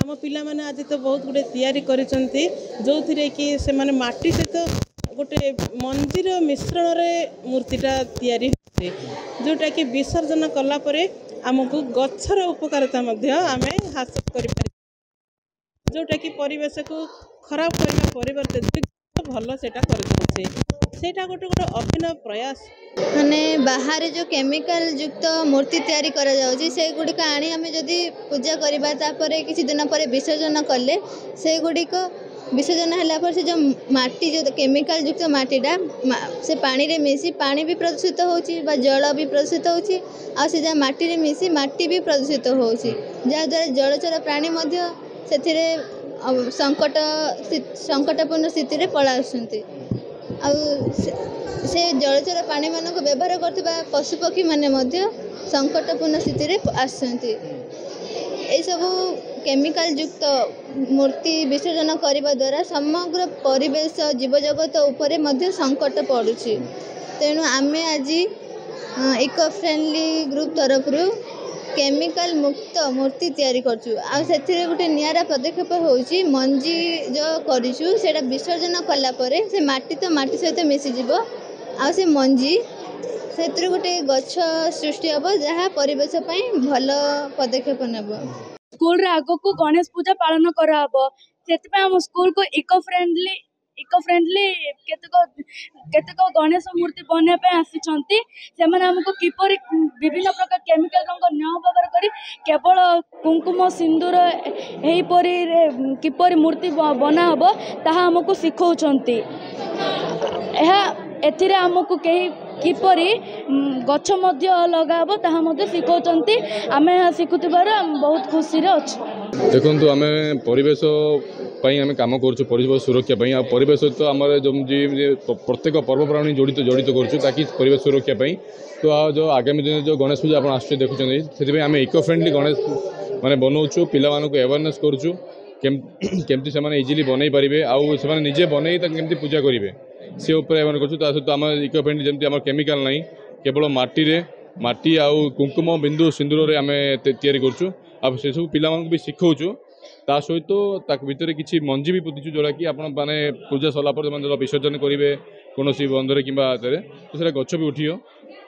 आम पिला माने आज तो बहुत गुड़े तैयारी करिसंती जो थिरे कि से माने माटी सहित गोटे मंजीर मिश्रण रे मूर्तिटा तैयारी होछि जोटा कि विसर्जन कला परे आमको गच्छर उपकारिता मध्य आमे हासिल करि पारि जोटा कि परिवेश को खराब करने परिवर्ते भल सेटा कर सेटा गोटे गोटे अभिनव प्रयास माने बाहर जो केमिकल युक्त मूर्ति तैयारी करा जाउची से गुडिक आनी हमें जदि पूजा करबा तापरे किछि दिन पर विसर्जन कले से गुडिक विसर्जन हला पर से जो माटी जो केमिकल युक्त माटीटा से पानी रे मिसी पानी भी प्रदूषित होची बा जल भी प्रदूषित होची आ से जा माटी रे मिसी माटी भी प्रदूषित होची जा द्वारा जलचर प्राणी मध्य सेथिरे संकटपूर्ण स्थिति रे पळा आसुंती आ से जलचर प्राणी मान को व्यवहार करथिबा पशुपक्षी माने मध्य संकटपूर्ण स्थिति रे आसुंती ए सब केमिकल युक्त मूर्ति विसर्जन करने द्वारा समग्र परिवेश जीवजगत उपरे मध्य संकट पड़ुछि तेणु आमे आज इको फ्रेंडली ग्रुप तरफ केमिकल मुक्त मूर्ति तैयारी करछु आ सेथिरे गुटे नियारा पदक्षेप होउछि मंजी जो करिछु सेटा विसर्जन कला परे से माटी तो माटी सहित मिसी जिवो आ से मंजी सेथिरे गुटे गछ सृष्टि हबो जहा परिवेश पई भल पदक्षेप नेबो। स्कूल रे आगो को गणेश पूजा पालन करा हबो सेति पे हम स्कूल को इको फ्रेंडली केतको गणेश मूर्ति बने पे आसी छंती से माने हमको किपरि विभिन्न प्रकार केमिकल रंग न व्यवहार करी केवल कुंकुम सिंदूर एही परी किपरि मूर्ति बना हबो ताहा हमको सिखौछंती एहा एथिरे हमको कहीं किपरि गछ मध्य लगाबो ताहा मध्य सिखौछंती आमे सिखुतिबार बहुत खुशी रे अछि। देखंतु आमे परिवेश पई आमे काम करछु परिवेश सुरक्षा पई आ परिवेश तो हमर जो प्रत्येक पर्वपराणी जड़ित करछु ताकि परिवेश सुरक्षा पई तो जो आगामी दिन जो गणेश पूजा आपण आसु देखुछन सेति आमे इको फ्रेंडली गणेश माने बनौछु पिला मानको अवेयरनेस करछु केमती से माने इजीली बनै परिबे आ से माने निजे बनै त केमती पूजा करिवे से ऊपर एवन करछु ता सहित आम इको फ्रेंडली जेमती आम केमिकल नहीं केवल माटी आ कुंकुम बिंदु सिंदूर रे आमे तैयारी करछु आ से सब पिला मानको भी सिखौछु ता सहित ताक भितर किछि मंजी भी पुतिछु जोड़ा कि आपण माने पूजा सला पर माने विसर्जन करिवे कोनोसी बंदरे किबा आतरे तो सेटा गछ भी उठियो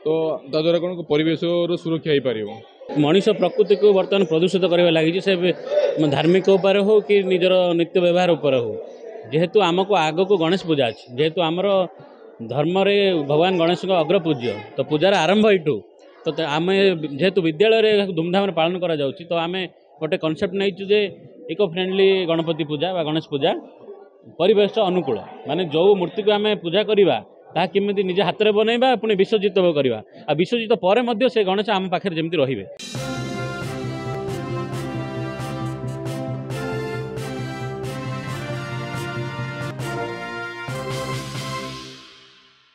तो ता द्वारा कोन परिवेश रो सुरक्षा हो पारिबो। मनीष प्रकृति को बर्तमान प्रदूषित करवा लगी से धार्मिक उपाय हो कि निजर नित्य व्यवहार उपर हो जेहेतु आमको आग को गणेश पूजा अच्छी जेहेतु आमर धर्म रे भगवान गणेश को अग्र पूज्य तो पूजार आरंभ यू तो आम जेहेतु विद्यालय धूमधाम पालन करा जाउछि तो आम गोटे कनसेप्ट नहीं जे इको फ्रेंडली गणपति पूजा व गणेश पूजा परिवेश अनुकूल माने जो मूर्ति को आम पूजा करवा ताहा केमिति निज हाथ में बनैबा पुणी विसर्जित करवा आ विसर्जित पर से गणेश आम पाखे जमी रहिबे।